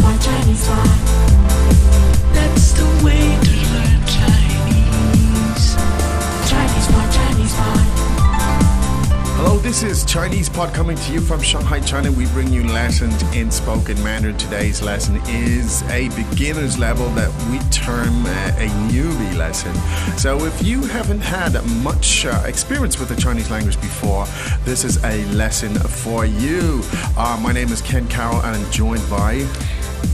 Chinese pot. That's the way to learn Chinese. Chinese pot, Chinese pot. Hello, this is Chinese Pod coming to you from Shanghai, China. We bring you lessons in spoken Mandarin. Today's lesson is a beginner's level that we term a newbie lesson. So if you haven't had much experience with the Chinese language before, this is a lesson for you. My name is Ken Carroll and I'm joined by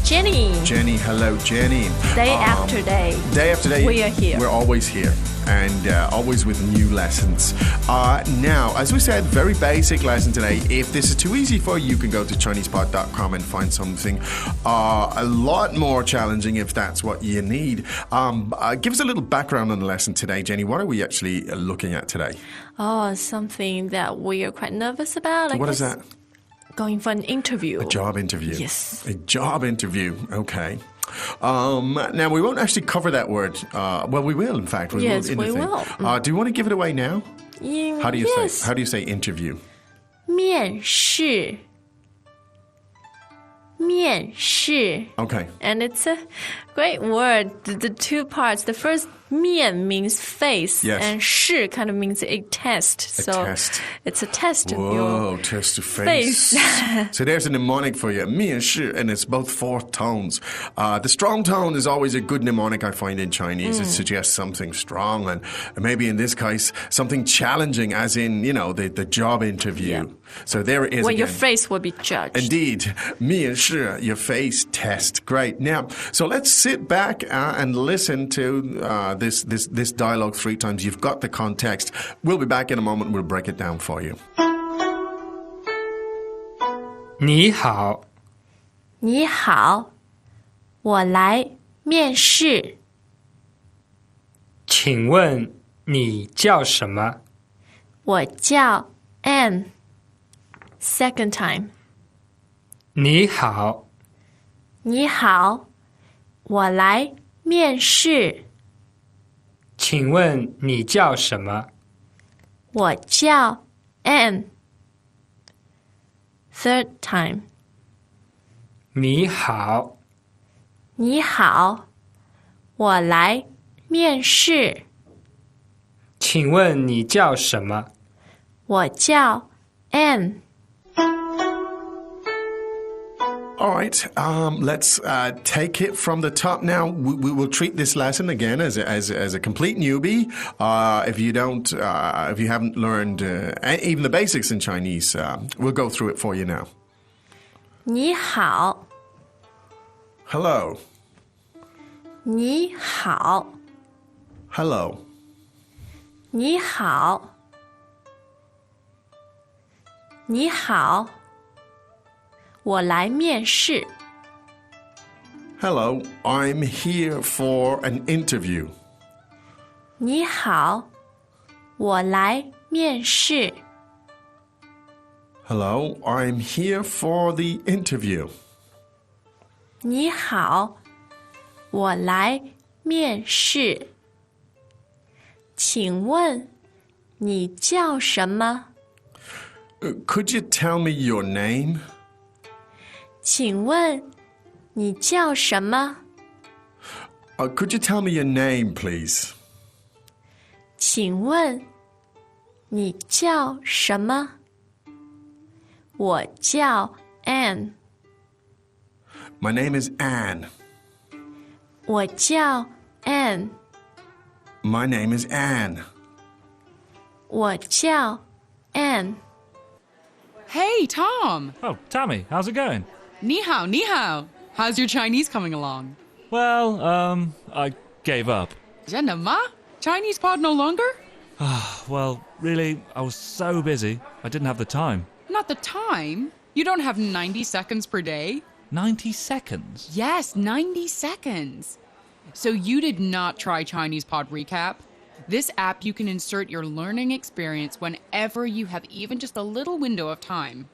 Jenny. Jenny. Hello, Jenny. Day after day. Day after day. We are here. We're always here. And always with new lessons. Now, as we said, very basic lesson today. If this is too easy for you, you can go to ChinesePod.com and find something a lot more challenging if that's what you need. Give us a little background on the lesson today, Jenny. What are we actually looking at today? Oh, something that we are quite nervous about. What is that? Going for an interview. A job interview. Yes. A job interview. Okay. Now, we won't actually cover that word. Well, we will, in fact. Yes, we will. Do you want to give it away now? How do you yes. say? How do you say interview? 面试. 面试. Okay. And it's a great word. The two parts. The first 面 means face. Yes. And 试 kind of means a test. So test. it's a test of Whoa, your test your face. So there's a mnemonic for you. 面试, and it's both four tones. The strong tone is always a good mnemonic, I find, in Chinese. It suggests something strong, and maybe in this case, something challenging, as in, the job interview. Yeah. So there it is When again. your face will be judged. Indeed. 面试, your face test. Great. Now, so let's sit back and listen to this dialogue 3 times. You've got the context. We'll be back in a moment. We'll break it down for you. 你好，你好，我来面试。请问你叫什么？我叫 Anne. Second time. 你好，你好，我来面试。请问你叫什么？我叫 Anne. Third time. 你好，你好，我来面试。请问你叫什么？我叫 Anne. All right, let's take it from the top now. We will treat this lesson again as a complete newbie. If you haven't learned even the basics in Chinese, we'll go through it for you now. 你好， Hello. 你好， Hello. 你好，你好，我来面试。 Hello, I'm here for an interview. 你好，我来面试。 Hello, I'm here for the interview. 你好，我来面试。请问你叫什么？ Could you tell me your name? 请问你叫什么？ Could you tell me your name, please? 请问你叫什么？我叫 Anne。 My name is Anne. 我叫 Anne。 My name is Anne. 我叫 Anne。 Hey, Tom! Oh, Tammy, how's it going? Ni hao, ni hao. How's your Chinese coming along? Well, I gave up. 真的吗? Chinese pod no longer? Well, really, I was so busy, I didn't have the time. Not the time. You don't have 90 seconds per day? 90 seconds? Yes, 90 seconds. So you did not try Chinese Pod Recap? This app, you can insert your learning experience whenever you have even just a little window of time.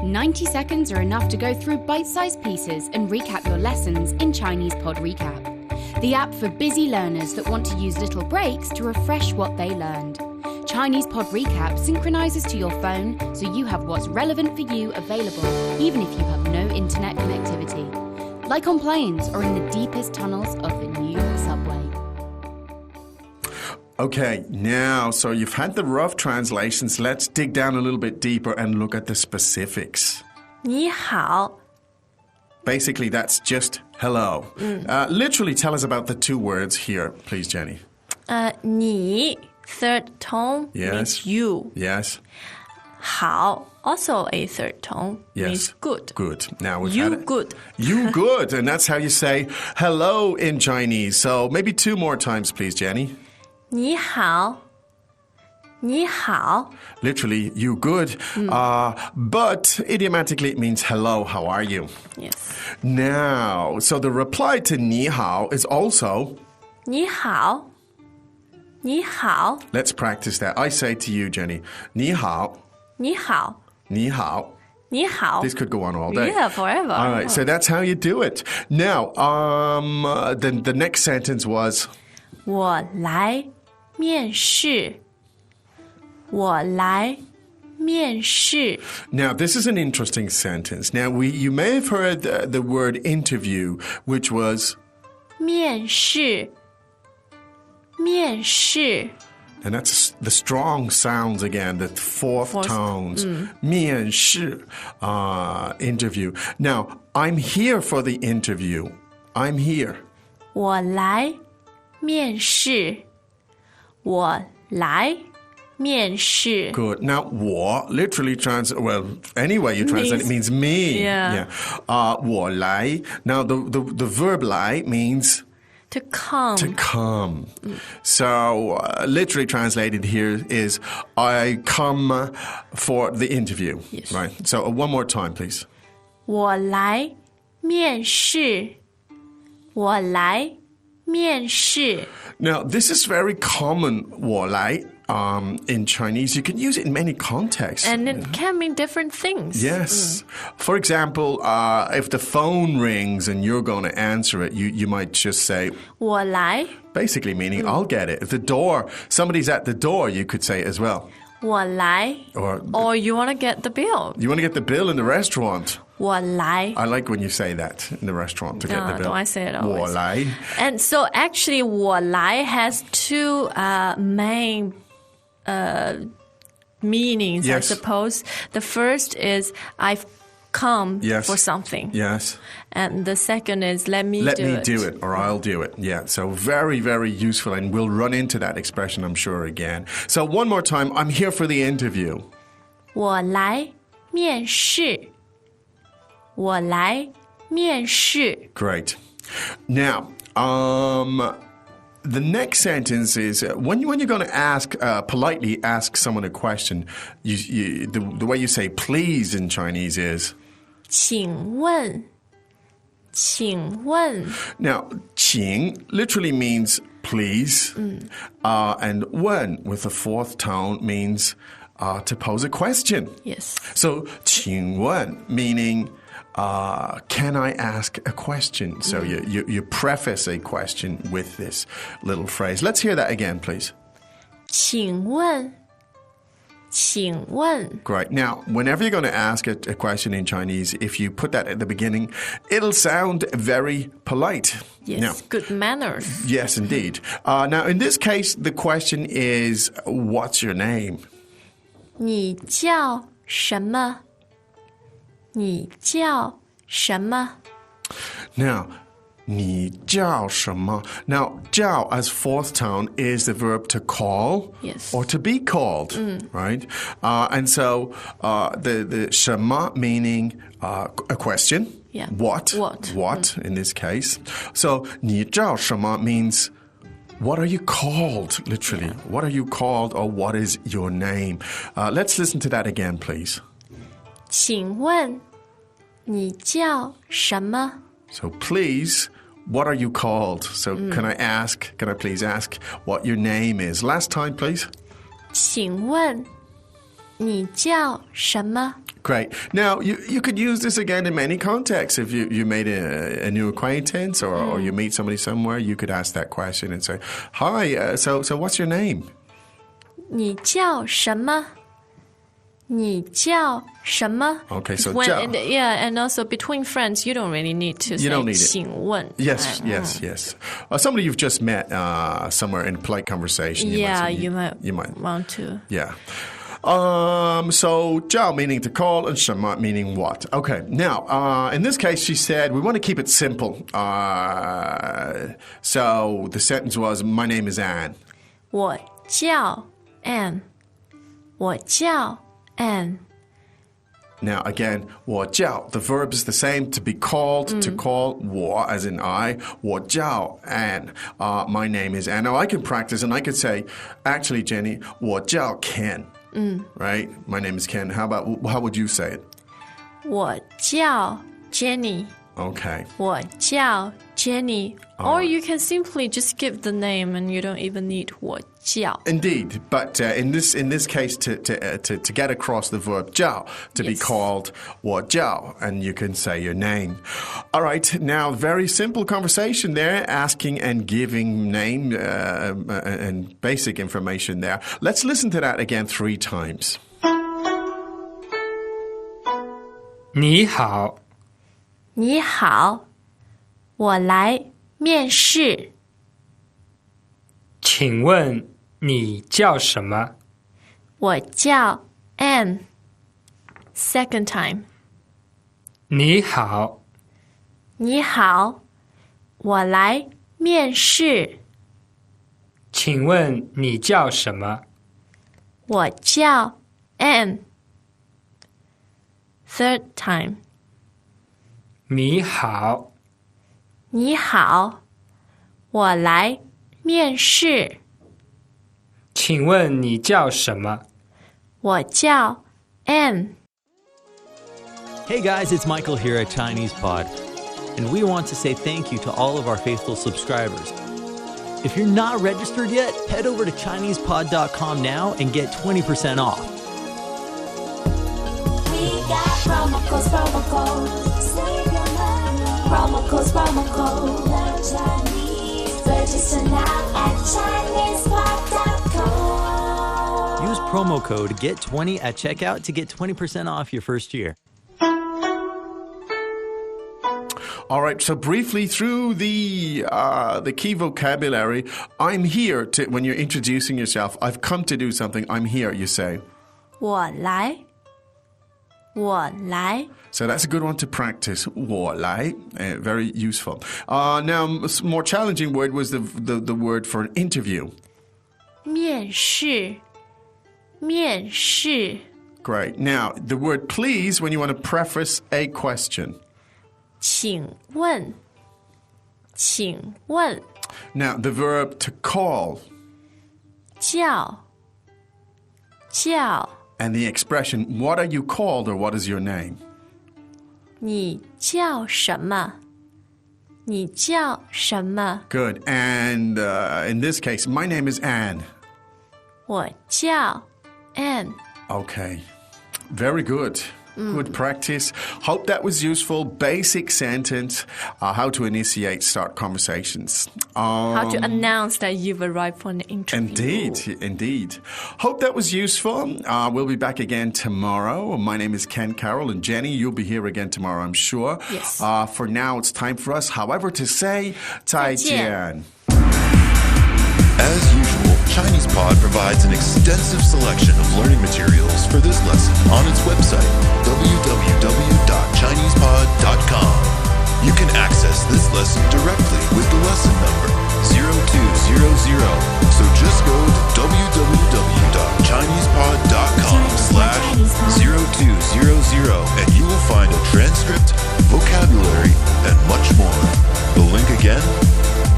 90 seconds are enough to go through bite-sized pieces and recap your lessons in Chinese Pod Recap, the app for busy learners that want to use little breaks to refresh what they learned. Chinese Pod Recap synchronizes to your phone so you have what's relevant for you available, even if you have no internet connectivity. like on planes or in the deepest tunnels of the New York subway. Okay, now, so you've had the rough translations. Let's dig down a little bit deeper and look at the specifics. 你好 Basically, that's just hello. Literally, tell us about the two words here, please, Jenny. 你 third tone Yes. means you. Yes. 好 also a third tone Yes. means good. Good. Now we've You had it. good. You good. And that's how you say hello in Chinese. So maybe two more times, please, Jenny. 你好你好 Literally, you good. But idiomatically, it means hello, how are you? Yes. Now, so the reply to 你好 is also, 你好你好 let's practice that. I say to you, Jenny, 你好你好你好 你好 This could go on all day. Yeah, forever. All right, so that's how you do it. Now, then the next sentence was, 我来面试我来面试 now this is an interesting sentence. Now, you may have heard the word interview, which was, 面试面试 and that's the strong sounds again, the fourth tones. 面试, interview. Now, I'm here for the interview. I'm here. 我来面试我来面试 Good. Now, 我 literally translate, well, any way you translate it means me. Yeah. 我来. Now, the verb 来 means to come to come. So, literally translated here is I come for the interview. Yes. Right. So, one more time, please. 我来面试我来面试 Now, this is very common, 我来, in Chinese. You can use it in many contexts. and it can mean different things. Yes. For example, if the phone rings and you're going to answer it, you might just say, 我来 basically meaning I'll get it. If somebody's at the door, you could say it as well. 我来 Or you want to get the bill you want to get the bill in the restaurant. 我来 I like when you say that in the restaurant to get the bill. don't I say it always? 我来 And so actually 我来 has two main meanings, Yes. I suppose. The first is I've come Yes. for something. Yes. And the second is let me Let do me it. do it, or I'll do it. Yeah, so very, very useful, and we'll run into that expression, I'm sure, again. So one more time, I'm here for the interview. 我来面试我来面试 Great. Now, the next sentence is when you're going to politely ask someone a question, the way you say please in Chinese is, 请问请问 now, 请 literally means please, and 问 with the fourth tone means to pose a question. Yes. So, 请问 meaning, can I ask a question? So you preface a question with this little phrase. Let's hear that again, please. 请问请问 Great. Now, whenever you're going to ask a question in Chinese, if you put that at the beginning, it'll sound very polite. Yes, Now, good manners. yes, indeed. Now, in this case, the question is, what's your name? 你叫什么你叫什么 Now, 你叫什么? Now, 叫 as fourth tone is the verb to call Yes. or to be called, right? And so the 什么 meaning a question. Yeah. What? What. In this case. So 你叫什么 means what are you called, literally? What are you called, or what is your name? Let's listen to that again, please. 请问你叫什么 So please, what are you called? So can I please ask what your name is? Last time, please. 请问你叫什么 Great. Now, you could use this again in many contexts. If you made a new acquaintance or you meet somebody somewhere, you could ask that question and say, hi, so what's your name? 你叫什么你叫什么? Okay, so 叫. Yeah, and also between friends, you don't really need to say don't need it. 请问. Yes, yes. Somebody you've just met somewhere in polite conversation. You might might want to. Yeah. So 叫 meaning to call and 什么 meaning what. Okay, now, in this case, she said, we want to keep it simple. So the sentence was, my name is Anne. 我叫 Anne. 我叫 Anne. Now, again, 我叫, the verb is the same, to be called, to call, 我 as in I, 我叫 Anne. My name is Anne. Now, I can practice and I could say, actually, Jenny, 我叫 Ken. Right? My name is Ken. How would you say it? 我叫 Jenny. Okay. 我叫 Jenny. Or you can simply just give the name and you don't even need 我叫. Indeed, but in this case, to get across the verb 叫, to be called 我叫, and you can say your name. All right, now very simple conversation there, asking and giving name and basic information there. Let's listen to that again 3 times. 你好，你好，我来面试。请问你叫什么？我叫 Anne. Second time. 你好，你好，我来面试。请问你叫什么？我叫 Anne. Third time. 你好，你好，我来面试。请问你叫什么？我叫 Anne. Hey guys, it's Michael here at Chinese Pod, and we want to say thank you to all of our faithful subscribers. If you're not registered yet, head over to ChinesePod.com now and get 20% off. We got promo codes. Save your money. Promo code. Learn Chinese. Register now at ChinesePod.com. Use promo code GET20 at checkout to get 20% off your first year. All right, so briefly through the key vocabulary, I'm here to, when you're introducing yourself, I've come to do something, I'm here, you say. 我来，我来。 So that's a good one to practice. 我来, very useful. Now, a more challenging word was the word for an interview. 面试，面试。 Great. Now, the word please when you want to preface a question. 请问，请问。 Now, the verb to call. 叫，叫。 And the expression, what are you called or what is your name? 你叫什么？你叫什么？ Good. And in this case, my name is Anne. 我叫 Anne. Okay. Very good. Good practice. Hope that was useful. Basic sentence. How to initiate, start conversations. How to announce that you've arrived for an interview. Indeed. Hope that was useful. We'll be back again tomorrow. My name is Ken Carroll, and Jenny, you'll be here again tomorrow, I'm sure. Yes. For now, it's time for us, however, to say 再见. As usual, Chinese Pod provides an extensive selection of learning materials for this lesson on its website, www.chinesepod.com. You can access this lesson directly with the lesson number 0200. So just go to www.chinesepod.com/0200 and you will find a transcript, vocabulary, and much more. The link again?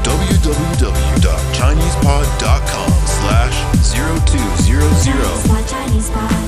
www.chinesepod.com/0200. Chinese Pod.